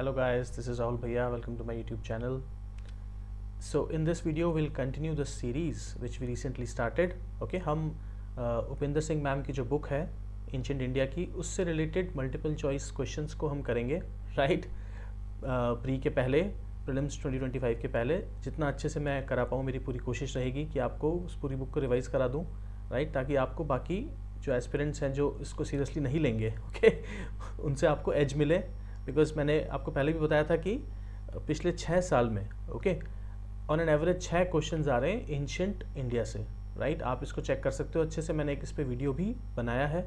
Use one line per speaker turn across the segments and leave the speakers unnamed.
Hello guys, this is Rahul Bhaiya. Welcome to my YouTube channel. So in this video we'll continue the series which we recently started. Okay, हम Upendra Singh ma'am की जो book है ancient India की, उससे related multiple choice questions को हम करेंगे, right? Pre के पहले, प्रीलिम्स 2025 के पहले जितना अच्छे से मैं करा पाऊँ मेरी पूरी कोशिश रहेगी कि आपको उस पूरी बुक को रिवाइज़ करा दूँ, राइट? ताकि आपको बाकी जो एस्पिरेंट्स हैं जो इसको सीरियसली नहीं लेंगे, ओके, उनसे आपको एज मिले। बिकॉज मैंने आपको पहले भी बताया था कि पिछले 6 साल में, okay, on an average 6 questions आ रहे हैं एंशिएंट इंडिया से, राइट? आप इसको चेक कर सकते हो अच्छे से, मैंने एक इस पर वीडियो भी बनाया है।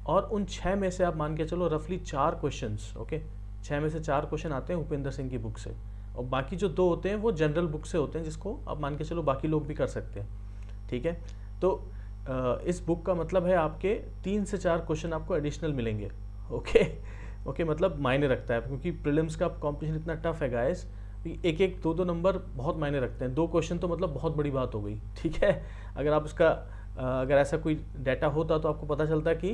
और उन 6 में से आप मान के चलो रफली 4 क्वेश्चंस, ओके, 6 में से 4 क्वेश्चन आते हैं उपेंद्र सिंह की बुक से, और बाकी जो 2 होते हैं वो जनरल बुक से होते हैं, जिसको आप मान के चलो बाकी लोग भी कर सकते हैं, ठीक है? तो इस बुक का मतलब है आपके 3 से 4 क्वेश्चन आपको एडिशनल मिलेंगे, ओके, मतलब मायने रखता है, क्योंकि प्रीलिम्स का कॉम्पिटिशन इतना टफ है गाइस, एक एक 2-2 नंबर बहुत मायने रखते हैं। 2 क्वेश्चन तो मतलब बहुत बड़ी बात हो गई, ठीक है? अगर आप उसका अगर ऐसा कोई डाटा होता तो आपको पता चलता कि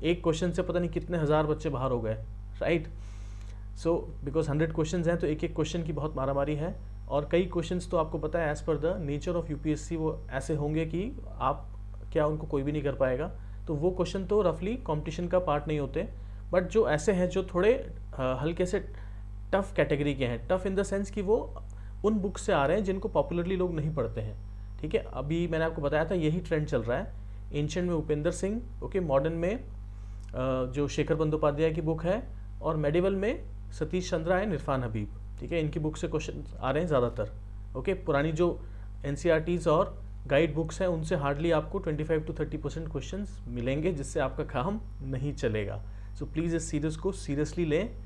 एक क्वेश्चन से पता नहीं कितने हज़ार बच्चे बाहर हो गए, राइट? सो बिकॉज 100 क्वेश्चन हैं तो एक एक क्वेश्चन की बहुत मारामारी है, और कई क्वेश्चंस तो आपको पता है as per the nature of UPSC वो ऐसे होंगे कि आप क्या उनको कोई भी नहीं कर पाएगा। तो वो क्वेश्चन तो रफली कंपटीशन का पार्ट नहीं होते, बट जो ऐसे हैं जो थोड़े हल्के से टफ़ कैटेगरी के हैं, टफ़ इन द सेंस कि वो उन बुक से आ रहे हैं जिनको पॉपुलरली लोग नहीं पढ़ते हैं, ठीक है? अभी मैंने आपको बताया था यही ट्रेंड चल रहा है। एंशिएंट में उपेंद्र सिंह, ओके, मॉडर्न में जो शेखर बंदोपाध्याय की बुक है, और मेडिवल में सतीश चंद्रा एंड इरफान हबीब, ठीक है? इनकी बुक से क्वेश्चन आ रहे हैं ज़्यादातर, ओके। पुरानी जो एनसीईआरटीज़ और गाइड बुक्स हैं उनसे हार्डली आपको 25 to 30% क्वेश्चंस मिलेंगे, जिससे आपका काम नहीं चलेगा। सो प्लीज़ इस सीरीज़ को सीरियसली लें,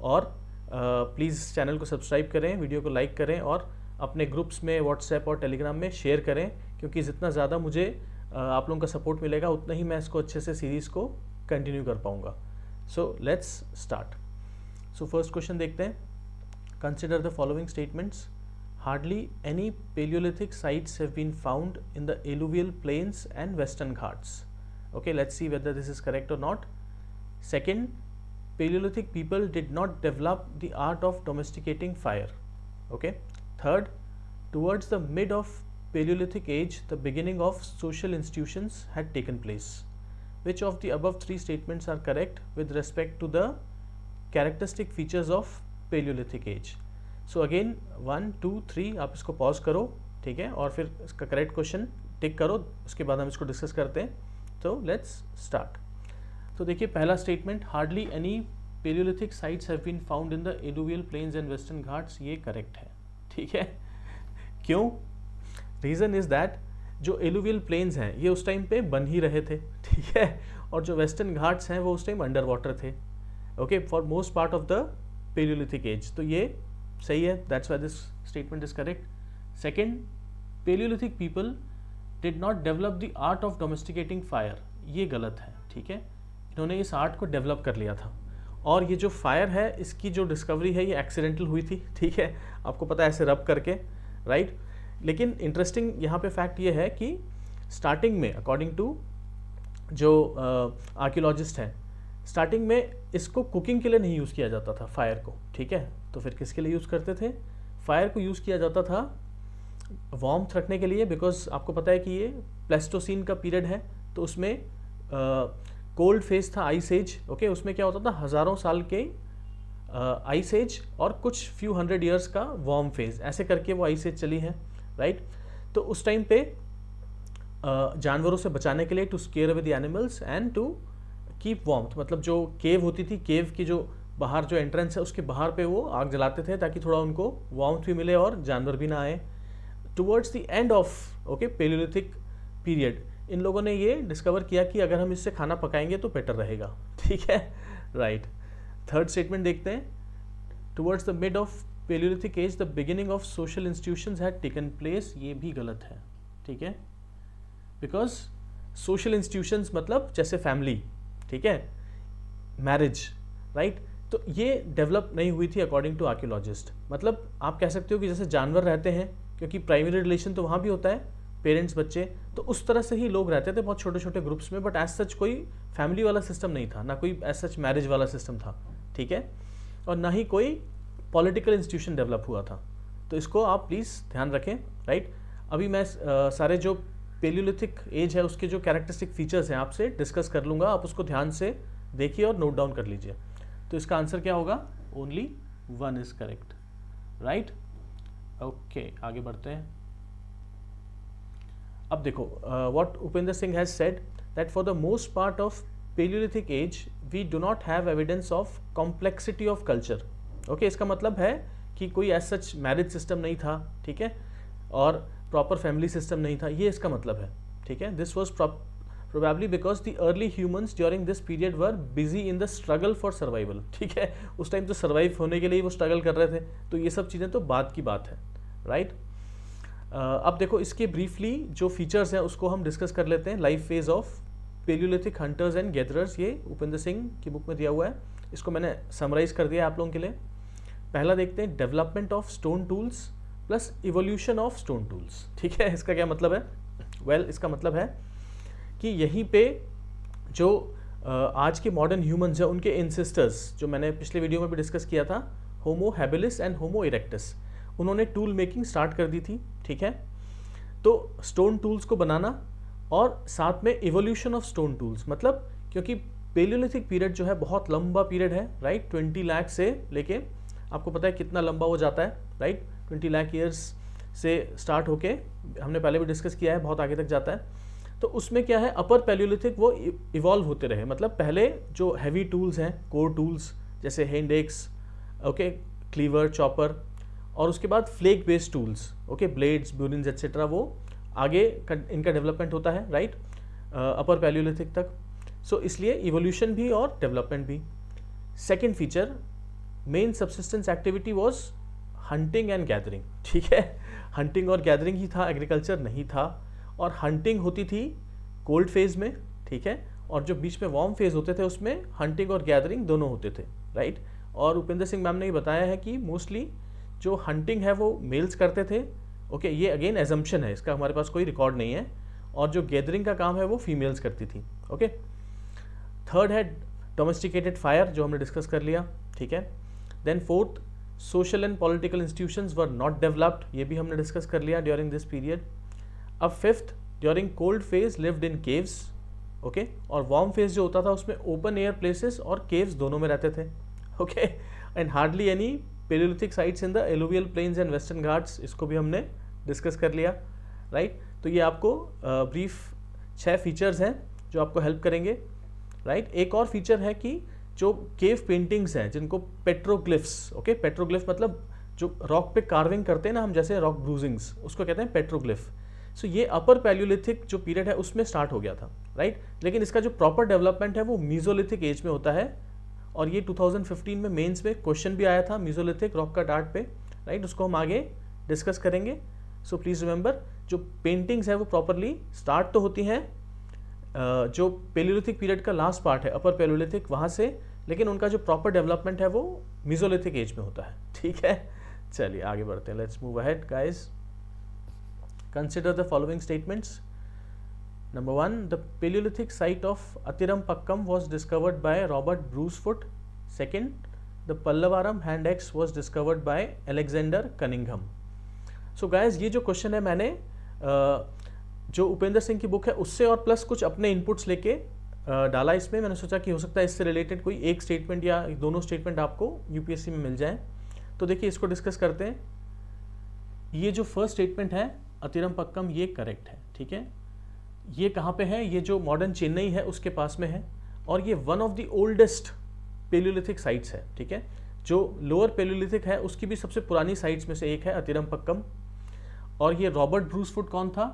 और प्लीज़ चैनल को सब्सक्राइब करें, वीडियो को लाइक करें, और अपने ग्रुप्स में व्हाट्सएप और टेलीग्राम में शेयर करें, क्योंकि जितना ज़्यादा मुझे आप लोगों का सपोर्ट मिलेगा उतना ही मैं इसको अच्छे से सीरीज़ को कंटिन्यू कर पाऊँगा। So let's start. So first question देखते हैं। Consider the following statements. Hardly any Paleolithic sites have been found in the alluvial plains and western Ghats. Okay, let's see whether this is correct or not. Second, Paleolithic people did not develop the art of domesticating fire. Okay. Third, towards the mid of Paleolithic age, the beginning of social institutions had taken place. Which of the above 3 statements are correct with respect to the characteristic features of Paleolithic age? So again 1 2 3 आप इसको pause करो, ठीक है, और फिर इसका correct question टिक करो, उसके बाद हम इसको डिस्कस करते हैं। तो लेट्स स्टार्ट। तो देखिए पहला statement, hardly any palaeolithic sites have been found in the alluvial plains and western Ghats, ये करेक्ट है, ठीक है? क्यों? रीज़न इज़ दैट जो एलुवियल प्लेन्स हैं ये उस टाइम पे बन ही रहे थे, ठीक है, और जो वेस्टर्न घाट्स हैं वो उस टाइम अंडर वाटर थे, okay, for most part of the palaeolithic age. तो ये सही है, that's why this statement is correct. Second, palaeolithic people did not develop the art of domesticating fire, ये गलत है, ठीक है? इन्होंने इस आर्ट को डेवलप कर लिया था, और ये जो फायर है इसकी जो डिस्कवरी है ये एक्सीडेंटल हुई थी, ठीक है? आपको पता है, ऐसे रब करके, राइट? लेकिन इंटरेस्टिंग यहाँ पे फैक्ट ये है कि स्टार्टिंग में अकॉर्डिंग टू जो आर्कियोलॉजिस्ट हैं, स्टार्टिंग में इसको कुकिंग के लिए नहीं यूज़ किया जाता था फायर को, ठीक है? तो फिर किसके लिए यूज़ करते थे? फायर को यूज़ किया जाता था वार्मथ रखने के लिए, बिकॉज आपको पता है कि ये प्लेस्टोसीन का पीरियड है, तो उसमें कोल्ड फेज था, आइस एज, ओके, उसमें क्या होता था, हज़ारों साल के आइस एज और कुछ फ्यू 100 ईयर्स का वार्म फेज, ऐसे करके वो आइस एज चली है, राइट? तो उस टाइम पे जानवरों से बचाने के लिए, to scare away the animals and to keep warmth, मतलब जो केव होती थी, केव की जो बाहर जो एंट्रेंस है उसके बाहर पे वो आग जलाते थे ताकि थोड़ा उनको वार्मथ भी मिले और जानवर भी ना आए। Towards the end of, okay, palaeolithic period, इन लोगों ने ये डिस्कवर किया कि अगर हम इससे खाना पकाएंगे तो बेटर रहेगा, ठीक है, राइट? थर्ड स्टेटमेंट देखते हैं। Towards the mid of palaeolithic age the beginning of social institutions had taken place, ये भी गलत है, ठीक है? बिकॉज सोशल इंस्टीट्यूशंस मतलब जैसे फैमिली, ठीक है, मैरिज, राइट? तो ये डेवलप नहीं हुई थी अकॉर्डिंग टू आर्कियोलॉजिस्ट। मतलब आप कह सकते हो कि जैसे जानवर रहते हैं, क्योंकि प्राइमरी रिलेशन तो वहाँ भी होता है, पेरेंट्स बच्चे, तो उस तरह से ही लोग रहते थे बहुत छोटे छोटे ग्रुप्स में, बट एज सच कोई फैमिली वाला सिस्टम नहीं था, ना कोई एज सच मैरिज वाला सिस्टम था, ठीक है, और ना ही कोई पॉलिटिकल इंस्टीट्यूशन डेवलप हुआ था। तो इसको आप प्लीज़ ध्यान रखें, राइट। अभी मैं सारे जो पेलियोलिथिक एज है उसके जो कैरेक्टरिस्टिक फीचर्स हैं आपसे डिस्कस कर लूँगा, आप उसको ध्यान से देखिए और नोट डाउन कर लीजिए। तो इसका आंसर क्या होगा? Only 1 is correct, right. Okay, आगे बढ़ते हैं। अब देखो, what Upinder Singh has said that for the most part of palaeolithic age we do not have evidence of complexity of culture. Okay, इसका मतलब है कि कोई एज सच मैरिज सिस्टम नहीं था, ठीक है, और प्रॉपर फैमिली सिस्टम नहीं था, ये इसका मतलब है, ठीक है। This was probably because the early humans during this period were busy in the struggle for survival, ठीक है। उस टाइम तो सर्वाइव होने के लिए वो स्ट्रगल कर रहे थे, तो ये सब चीज़ें तो बाद की बात है, राइट। अब देखो, इसके ब्रीफली जो फीचर्स हैं उसको हम डिस्कस कर लेते हैं। Life phase of palaeolithic hunters and gatherers, ये उपेंद्र सिंह की बुक में दिया हुआ है, इसको मैंने समराइज कर दिया आप लोगों के लिए। पहला देखते हैं, development of stone tools plus evolution of stone tools, ठीक है। इसका क्या मतलब है? वेल, इसका मतलब है कि यहीं पे जो आज के मॉडर्न ह्यूमंस हैं उनके एंसेस्टर्स, जो मैंने पिछले वीडियो में भी डिस्कस किया था, Homo habilis and homo erectus, उन्होंने टूल मेकिंग स्टार्ट कर दी थी, ठीक है। तो स्टोन टूल्स को बनाना और साथ में इवोल्यूशन ऑफ स्टोन टूल्स, मतलब क्योंकि पेलियोलिथिक पीरियड जो है बहुत लंबा पीरियड है, राइट। 20 लाख से लेके, आपको पता है कितना लंबा वो जाता है, राइट। 20 लाख ईयर्स से स्टार्ट होके, हमने पहले भी डिस्कस किया है, बहुत आगे तक जाता है। तो उसमें क्या है, अपर पैलियोलिथिक वो इवॉल्व होते रहे, मतलब पहले जो हैवी टूल्स हैं, कोर टूल्स जैसे hand axe, okay, cleaver, chopper, और उसके बाद flake based tools, okay, blades, burins etcetera, वो आगे इनका डेवलपमेंट होता है, राइट, अपर पैलियोलिथिक तक। सो इसलिए इवोल्यूशन भी और डेवलपमेंट भी। Second feature, main subsistence activity was hunting and gathering, ठीक है। हंटिंग और गैदरिंग ही था, एग्रीकल्चर नहीं था। और हंटिंग होती थी कोल्ड फेज में, ठीक है, और जो बीच में वार्म फेज होते थे उसमें हंटिंग और गैदरिंग दोनों होते थे, राइट। और उपेंद्र सिंह मैम ने ये बताया है कि मोस्टली जो हंटिंग है वो मेल्स करते थे, ओके, ये अगेन एजम्पशन है, इसका हमारे पास कोई रिकॉर्ड नहीं है। और जो गैदरिंग का काम है वो फीमेल्स करती थी, ओके। थर्ड है डोमेस्टिकेटेड फायर, जो हमने डिस्कस कर लिया, ठीक है। Then fourth, social and political institutions were not developed, ये भी हमने डिस्कस कर लिया ड्यूरिंग दिस पीरियड। अब fifth, during cold phase lived in caves, okay, और वार्म फेज जो होता था उसमें ओपन एयर प्लेसेस और केव्स दोनों में रहते थे, okay. And hardly any palaeolithic sites in the alluvial plains and western Ghats, इसको भी हमने डिस्कस कर लिया, राइट। तो ये आपको ब्रीफ 6 फीचर्स हैं जो आपको हेल्प करेंगे, राइट। एक और फीचर है कि जो केव पेंटिंग्स हैं जिनको पेट्रोग्लिफ्स, ओके, पेट्रोग्लिफ मतलब जो रॉक पे कार्विंग करते हैं ना हम, जैसे रॉक ब्रूजिंग्स, उसको कहते हैं पेट्रोग्लिफ। सो ये अपर पैलियोलिथिक जो पीरियड है उसमें स्टार्ट हो गया था, राइट। लेकिन इसका जो प्रॉपर डेवलपमेंट है वो मीजोलिथिक एज में होता है, और ये 2015 में मेंस में क्वेश्चन भी आया था मीजोलिथिक रॉक कट आर्ट पे, राइट। उसको हम आगे डिस्कस करेंगे। सो प्लीज़ रिमेंबर, जो पेंटिंग्स है वो प्रॉपरली स्टार्ट तो होती हैं जो पेलियोलिथिक पीरियड का लास्ट पार्ट है अपर पैलियोलिथिक, वहाँ से, लेकिन उनका जो प्रॉपर डेवलपमेंट है वो मीजोलिथिक एज में होता है, ठीक है। चलिए आगे बढ़ते हैं, let's move ahead guys. Consider the following statements. Number 1, the Paleolithic site of Athirambakkam was discovered by Robert Brucefoot. Second, the Pallavaram hand axe was discovered by Alexander Cunningham. So guys, ये जो question है मैंने जो उपेंद्र सिंह की book है उससे और plus कुछ अपने इनपुट्स लेके डाला इसमें। मैंने सोचा कि हो सकता है इससे रिलेटेड कोई एक स्टेटमेंट या दोनों स्टेटमेंट आपको यूपीएससी में मिल जाए। तो देखिए इसको डिस्कस करते हैं। ये जो फर्स्ट स्टेटमेंट है अतिरम्बक्कम, ये करेक्ट है, ठीक है। ये कहाँ पे है? ये जो मॉडर्न चेन्नई है उसके पास में है, और ये one of the oldest palaeolithic sites है, ठीक है। जो लोअर पेलियोलिथिक है उसकी भी सबसे पुरानी साइट्स में से एक है अतिरम्बक्कम। और ये रॉबर्ट ब्रूसफुट कौन था,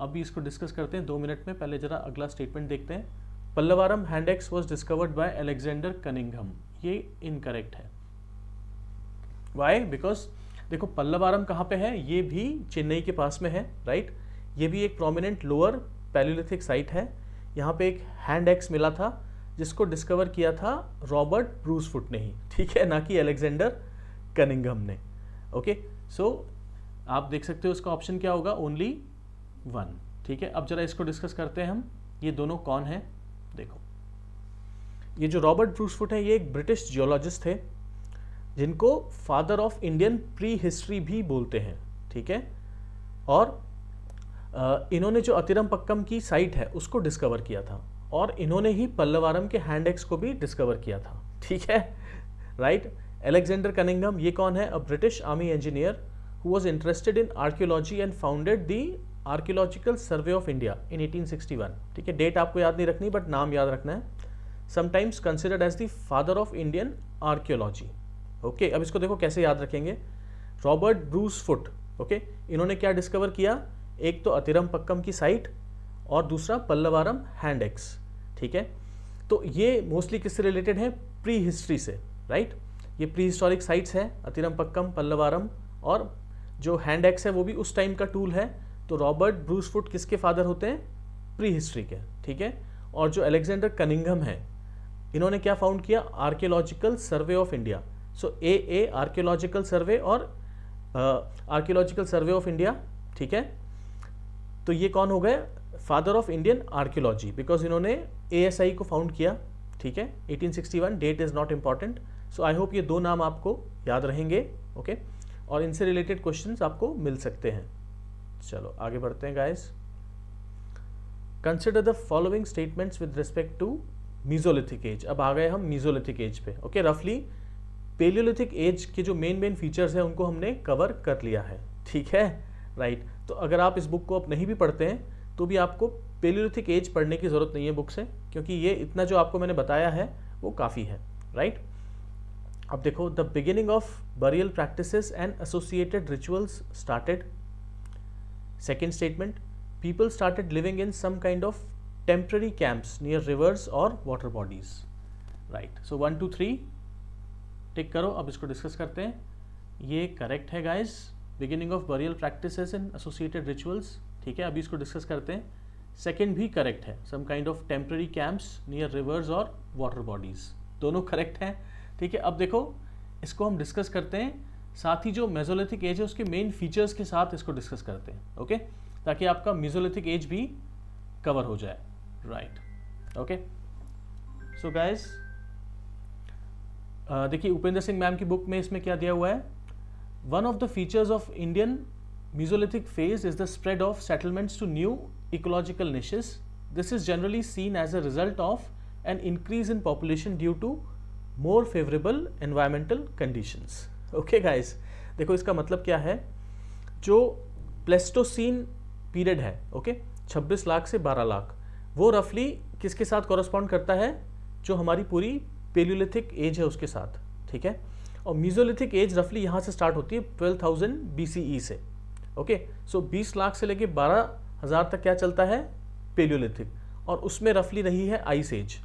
अभी इसको डिस्कस करते हैं 2 मिनट में। पहले जरा अगला स्टेटमेंट देखते हैं। Pallavaram hand axe was discovered by Alexander Cunningham, ये इनकरेक्ट है। वाई? बिकॉज देखो पल्लवारम कहाँ पे है, ये भी चेन्नई के पास में है, राइट। ये भी एक प्रोमिनेंट लोअर पैलियोलिथिक साइट है। यहाँ पे एक हैंड एक्स मिला था जिसको डिस्कवर किया था रॉबर्ट ब्रूसफुट ने ही, ठीक है, ना कि अलेक्जेंडर कनिंघम ने। ओके, सो आप देख सकते हो इसका ऑप्शन क्या होगा, ओनली 1, ठीक है। अब जरा इसको डिस्कस करते हैं हम, ये दोनों कौन है। देखो ये जो रॉबर्ट ब्रूसफुट है ये एक ब्रिटिश जियोलॉजिस्ट थे। जिनको father of Indian pre history भी बोलते हैं, ठीक है। और इन्होंने जो अतिरमपक्कम की साइट है उसको डिस्कवर किया था, और इन्होंने ही पल्लवारम के हैंड एक्स को भी डिस्कवर किया था, ठीक है, राइट। एलेक्जेंडर कनिंघम, ये कौन है? A British army engineer who was interested in archaeology and founded the archaeological survey of India in 1861, ठीक है। डेट आपको याद नहीं रखनी, बट नाम याद रखना है। Sometimes considered as the father of Indian archaeology, okay. अब इसको देखो कैसे याद रखेंगे। रॉबर्ट ब्रूस फुट, ओके, इन्होंने क्या डिस्कवर किया? एक तो अतिरमपक्कम की साइट और दूसरा पल्लवारम हैंड एक्स, ठीक है। तो ये मोस्टली किससे रिलेटेड है? प्री हिस्ट्री से, राइट। ये प्री हिस्टोरिक साइट्स हैं, अतिरमपक्कम, पल्लवारम, और जो हैंड एक्स है वो भी उस टाइम का टूल है। तो रॉबर्ट ब्रूस फुट किसके फादर होते हैं? प्री हिस्ट्री के, ठीक है। और जो अलेक्जेंडर कनिंघम है, इन्होंने क्या फाउंड किया? Archaeological survey of India. So A archaeological सर्वे और आर्कियोलॉजिकल सर्वे ऑफ इंडिया, ठीक है। तो ये कौन हो गए? Father of Indian archaeology, because इन्होंने ASI को फाउंड किया, ठीक है। 1861, date is not important. So I hope ये दो नाम आपको याद रहेंगे, ओके, और इनसे रिलेटेड क्वेश्चंस आपको मिल सकते हैं। चलो आगे बढ़ते हैं guys. Consider the following statements with respect to mesolithic age. अब आ गए हम मीजोलिथिक एज पे, ओके। रफली पेलियोलिथिक एज के जो मेन फीचर्स हैं उनको हमने कवर कर लिया है, ठीक है, राइट। तो अगर आप इस बुक को अब नहीं भी पढ़ते हैं तो भी आपको पेलियोलिथिक एज पढ़ने की ज़रूरत नहीं है बुक से, क्योंकि ये इतना जो आपको मैंने बताया है वो काफ़ी है, राइट। अब देखो, the beginning of burial practices and associated rituals started. Second statement, people started living in some kind of temporary camps near rivers और water bodies, right. So 1 2 3 tick करो। अब इसको डिस्कस करते हैं। ये करेक्ट है guys, beginning of burial practices and associated rituals, ठीक है। अभी इसको डिस्कस करते हैं। सेकेंड भी करेक्ट है, some kind of temporary camps near rivers और वाटर बॉडीज, दोनों करेक्ट हैं, ठीक है। अब देखो, इसको हम डिस्कस करते हैं, साथ ही जो मेसोलिथिक एज है उसके मेन फीचर्स के साथ इसको डिस्कस करते हैं, ओके, ताकि आपका मेसोलिथिक एज भी कवर हो जाए, राइट, ओके। सो गाइस, देखिए उपेंद्र सिंह मैम की बुक में इसमें क्या दिया हुआ है? One of the features of Indian mesolithic phase is the spread of settlements to new ecological niches. This is generally seen as a result of an increase in population due to more favourable environmental conditions. Okay guys, देखो इसका मतलब क्या है? जो pleistocene period है, ओके, 26 लाख से 12 लाख, वो रफली किसके साथ कॉरस्पॉन्ड करता है? जो हमारी पूरी पेलियोलिथिक एज है उसके साथ, ठीक है। और मीजोलिथिक एज रफली यहाँ से स्टार्ट होती है 12,000 BCE से, ओके। सो 20 लाख से लेके 12,000 तक क्या चलता है? पेलियोलिथिक, और उसमें रफली रही है आइस एज।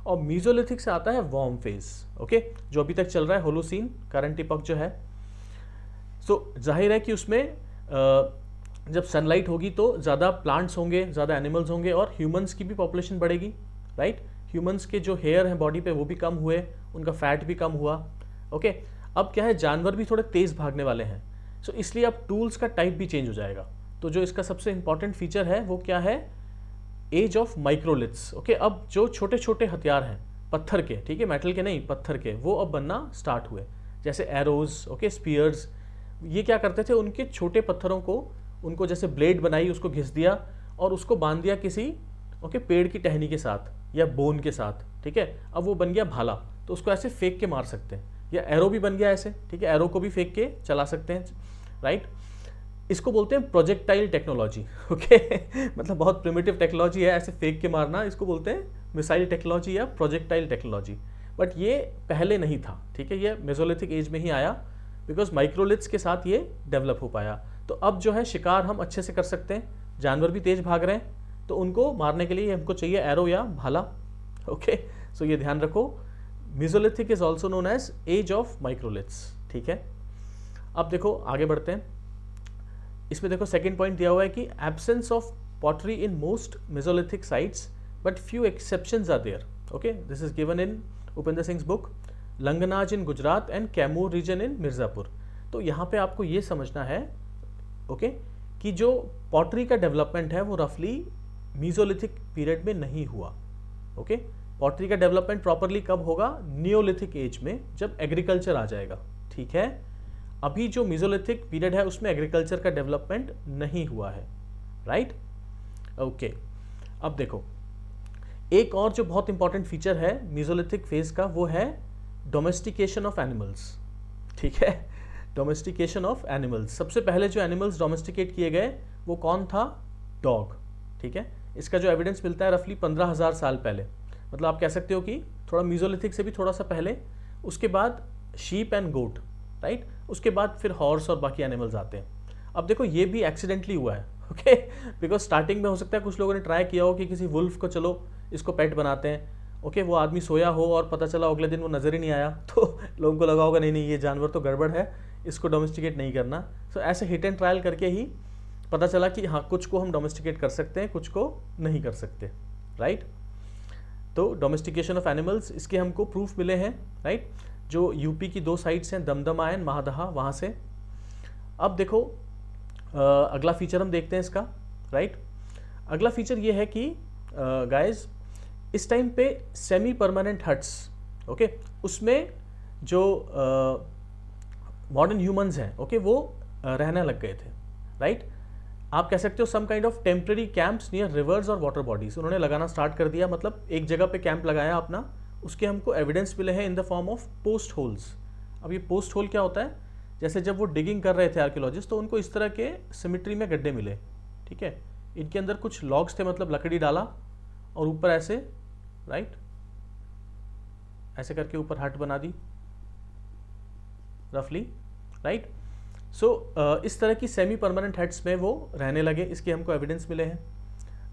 और मीजोलिथिक से आता है वार्म फेज, ओके, जो अभी तक चल रहा है, होलोसीन, करंट इपॉक जो है। सो जाहिर है कि उसमें जब सनलाइट होगी तो ज़्यादा प्लांट्स होंगे, ज़्यादा एनिमल्स होंगे, और ह्यूमंस की भी पॉपुलेशन बढ़ेगी, राइट। ह्यूमंस के जो हेयर हैं बॉडी पे वो भी कम हुए, उनका फैट भी कम हुआ, ओके। अब क्या है, जानवर भी थोड़े तेज़ भागने वाले हैं, सो इसलिए अब टूल्स का टाइप भी चेंज हो जाएगा। तो जो इसका सबसे इंपॉर्टेंट फीचर है वो क्या है? Age of microliths, okay. अब जो छोटे छोटे हथियार हैं पत्थर के, ठीक है, मेटल के नहीं, पत्थर के, वो अब बनना स्टार्ट हुए, जैसे एरोज, ओके, स्पीयर्स। ये क्या करते थे? उनके छोटे पत्थरों को, उनको जैसे ब्लेड बनाई, उसको घिस दिया और उसको बांध दिया किसी, ओके, पेड़ की टहनी के साथ या बोन के साथ, ठीक है। अब वो बन गया भाला, तो उसको ऐसे फेंक के मार सकते हैं, या एरो भी बन गया ऐसे, ठीक है, एरो को भी फेंक के चला सकते हैं, राइट। इसको बोलते हैं प्रोजेक्टाइल टेक्नोलॉजी, ओके। मतलब बहुत प्रिमिटिव टेक्नोलॉजी है ऐसे फेंक के मारना, इसको बोलते हैं मिसाइल टेक्नोलॉजी या प्रोजेक्टाइल टेक्नोलॉजी। बट ये पहले नहीं था, ठीक है, ये मेसोलिथिक एज में ही आया, बिकॉज माइक्रोलिथ्स के साथ ये डेवलप हो पाया। तो अब जो है शिकार हम अच्छे से कर सकते हैं, जानवर भी तेज भाग रहे हैं, तो उनको मारने के लिए हमको चाहिए एरो या भाला, ओके। सो ये ध्यान रखो, mesolithic is also known as age of microliths, ठीक है। अब देखो आगे बढ़ते हैं। इसमें देखो सेकेंड पॉइंट दिया हुआ है कि absence of pottery in most mesolithic sites but few exceptions are there, okay. This is given in Upendra Singh book, Langhnaj in Gujarat and Kaimur region in Mirzapur. तो यहाँ पे आपको ये समझना है, ओके, कि जो पॉटरी का डेवलपमेंट है वो रफली मीजोलिथिक पीरियड में नहीं हुआ, ओके। पॉटरी का डेवलपमेंट प्रॉपरली कब होगा? नियोलिथिक एज में, जब एग्रीकल्चर आ जाएगा, ठीक है। अभी जो मीजोलिथिक पीरियड है उसमें एग्रीकल्चर का डेवलपमेंट नहीं हुआ है, राइट। ओके, अब देखो एक और जो बहुत इंपॉर्टेंट फीचर है मीजोलिथिक फेज का वो है डोमेस्टिकेशन ऑफ एनिमल्स, ठीक है। डोमेस्टिकेशन ऑफ एनिमल्स, सबसे पहले जो एनिमल्स डोमेस्टिकेट किए गए वो कौन था? डॉग, ठीक है। इसका जो एविडेंस मिलता है रफली 15,000 साल पहले, मतलब आप कह सकते हो कि थोड़ा मीजोलिथिक से भी थोड़ा सा पहले। उसके बाद शीप एंड गोट, राइट। उसके बाद फिर हॉर्स और बाकी एनिमल्स आते हैं। अब देखो ये भी एक्सीडेंटली हुआ है, ओके, बिकॉज स्टार्टिंग में हो सकता है कुछ लोगों ने ट्राई किया हो कि किसी वुल्फ को चलो इसको पेट बनाते हैं, ओके, वो आदमी सोया हो और पता चला अगले दिन वो नज़र ही नहीं आया, तो लोगों को लगा होगा नहीं नहीं ये जानवर तो गड़बड़ है, इसको डोमेस्टिकेट नहीं करना। सो ऐसे हिट एंड ट्रायल करके ही पता चला कि हाँ कुछ को हम डोमेस्टिकेट कर सकते हैं, कुछ को नहीं कर सकते, राइट। तो डोमेस्टिकेशन ऑफ एनिमल्स, इसके हमको प्रूफ मिले हैं, राइट। जो यूपी की 2 साइट्स हैं, दमदमा एंड महादहा, वहाँ से। अब देखो अगला फीचर हम देखते हैं इसका, राइट। अगला फीचर ये है कि गाइस इस टाइम पे सेमी परमानेंट हट्स, ओके, उसमें जो मॉडर्न ह्यूमंस हैं, ओके, वो रहने लग गए थे, राइट। आप कह सकते हो some kind of temporary camps near rivers और वाटर बॉडीज उन्होंने लगाना स्टार्ट कर दिया, मतलब एक जगह पे कैंप लगाया अपना, उसके हमको एविडेंस मिले हैं in the form of post holes. अब ये पोस्ट होल क्या होता है? जैसे जब वो डिगिंग कर रहे थे आर्कियोलॉजिस्ट तो उनको इस तरह के सिमिट्री में गड्ढे मिले, ठीक है। इनके अंदर कुछ लॉग्स थे, मतलब लकड़ी डाला और ऊपर ऐसे, राइट, ऐसे करके ऊपर हट बना दी रफली, राइट। सो इस तरह की सेमी परमानेंट हट्स में वो रहने लगे, इसके हमको एविडेंस मिले हैं।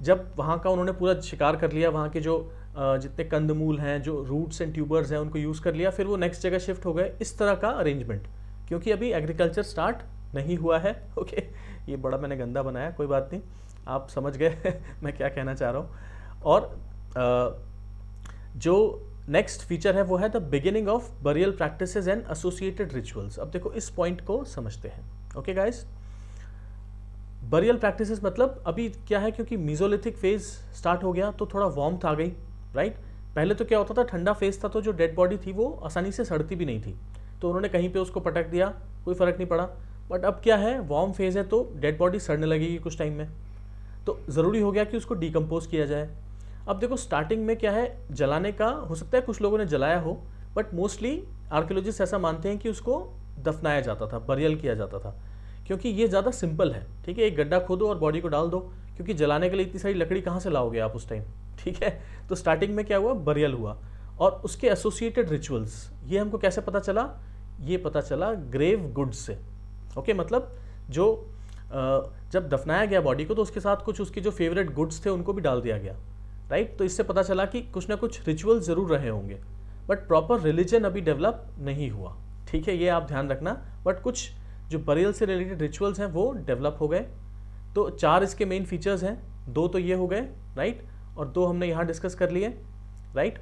जब वहाँ का उन्होंने पूरा शिकार कर लिया, वहाँ के जो जितने कंदमूल हैं, जो रूट्स एंड ट्यूबर्स हैं, उनको यूज़ कर लिया, फिर वो नेक्स्ट जगह शिफ्ट हो गए, इस तरह का अरेंजमेंट, क्योंकि अभी एग्रीकल्चर स्टार्ट नहीं हुआ है, ओके। ये बड़ा मैंने गंदा बनाया, कोई बात नहीं, आप समझ गए मैं क्या कहना चाह रहा हूँ। और जो नेक्स्ट फीचर है वो है the beginning of burial practices and associated rituals. अब देखो इस पॉइंट को समझते हैं, ओके गाइस। बरियल प्रैक्टिसेस मतलब अभी क्या है, क्योंकि मीजोलिथिक फेज स्टार्ट हो गया तो थोड़ा वार्मथ आ गई, राइट। पहले तो क्या होता था, ठंडा फेज था तो जो डेड बॉडी थी वो आसानी से सड़ती भी नहीं थी, तो उन्होंने कहीं पे उसको पटक दिया, कोई फर्क नहीं पड़ा। बट अब क्या है, वार्म फेज है तो डेड बॉडी सड़ने लगेगी कुछ टाइम में, तो ज़रूरी हो गया कि उसको डिकम्पोज किया जाए। अब देखो स्टार्टिंग में क्या है, जलाने का हो सकता है कुछ लोगों ने जलाया हो, बट मोस्टली आर्कियोलॉजिस्ट ऐसा मानते हैं कि उसको दफनाया जाता था, बरियल किया जाता था, क्योंकि ये ज़्यादा सिंपल है, ठीक है। एक गड्ढा खोदो और बॉडी को डाल दो, क्योंकि जलाने के लिए इतनी सारी लकड़ी कहाँ से लाओगे आप उस टाइम, ठीक है। तो स्टार्टिंग में क्या हुआ, बरियल हुआ। और उसके एसोसिएटेड रिचुअल्स, ये हमको कैसे पता चला? ये पता चला ग्रेव गुड्स से, ओके। मतलब जो जब दफनाया गया बॉडी को तो उसके साथ कुछ उसके जो फेवरेट गुड्स थे उनको भी डाल दिया गया, राइट। तो इससे पता चला कि कुछ ना कुछ रिचुअल ज़रूर रहे होंगे, बट प्रॉपर रिलीजन अभी डेवलप नहीं हुआ, ठीक है, ये आप ध्यान रखना। बट कुछ जो बरियल से रिलेटेड रिचुअल्स हैं वो डेवलप हो गए। तो 4 इसके मेन फीचर्स हैं, 2 तो ये हो गए, राइट, और 2 हमने यहाँ डिस्कस कर लिए, राइट।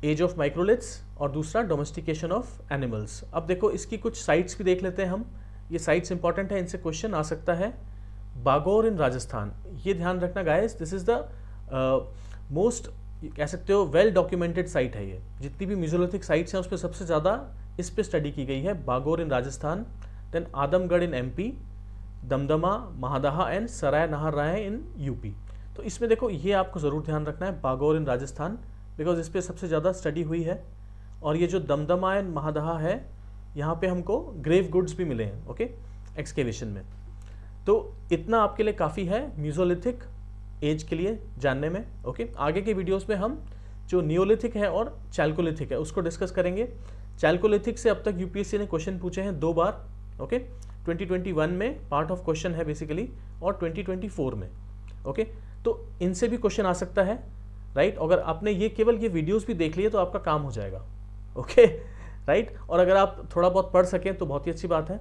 एज ऑफ माइक्रोलिथ्स और दूसरा डोमेस्टिकेशन ऑफ एनिमल्स। अब देखो इसकी कुछ साइट्स भी देख लेते हैं हम, ये साइट्स इंपॉर्टेंट है, इनसे क्वेश्चन आ सकता है। बागौर इन राजस्थान, ये ध्यान रखना guys, this is the most, कह सकते हो वेल डॉक्यूमेंटेड साइट है ये। जितनी भी मीजोलिथिक साइट्स हैं उस पर सबसे ज़्यादा इस पे स्टडी की गई है। Bagor in Rajasthan, then Adamgarh in MP, Damdama, Mahadaha and Sarai Nahar in UP. तो इसमें देखो ये आपको ज़रूर ध्यान रखना है, बागौर इन राजस्थान, बिकॉज इस पर सबसे ज़्यादा स्टडी हुई है। और ये जो दमदमा एंड महादहा है, यहाँ पे हमको ग्रेव गुड्स भी मिले हैं, ओके, एक्सकेवेशन में। तो इतना आपके लिए काफ़ी है मीजोलिथिक एज के लिए जानने में, ओके। आगे के वीडियोस में हम जो नियोलिथिक है और चैल्कोलिथिक है उसको डिस्कस करेंगे। चैल्कोलिथिक से अब तक यूपीएससी ने क्वेश्चन पूछे हैं 2 बार, ओके। 2021 में पार्ट ऑफ क्वेश्चन है बेसिकली, और 2024 में, ओके। तो इनसे भी क्वेश्चन आ सकता है, राइट। अगर आपने ये केवल ये वीडियोस भी देख लिए तो आपका काम हो जाएगा, ओके, राइट। और अगर आप थोड़ा बहुत पढ़ सकें तो बहुत ही अच्छी बात है।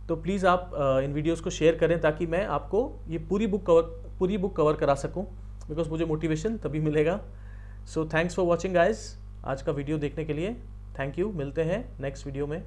तो प्लीज़ आप इन वीडियोस को शेयर करें ताकि मैं आपको ये पूरी बुक कवर करा सकूं, बिकॉज मुझे मोटिवेशन तभी मिलेगा। So thanks for watching guys, आज का वीडियो देखने के लिए थैंक यू। मिलते हैं नेक्स्ट वीडियो में।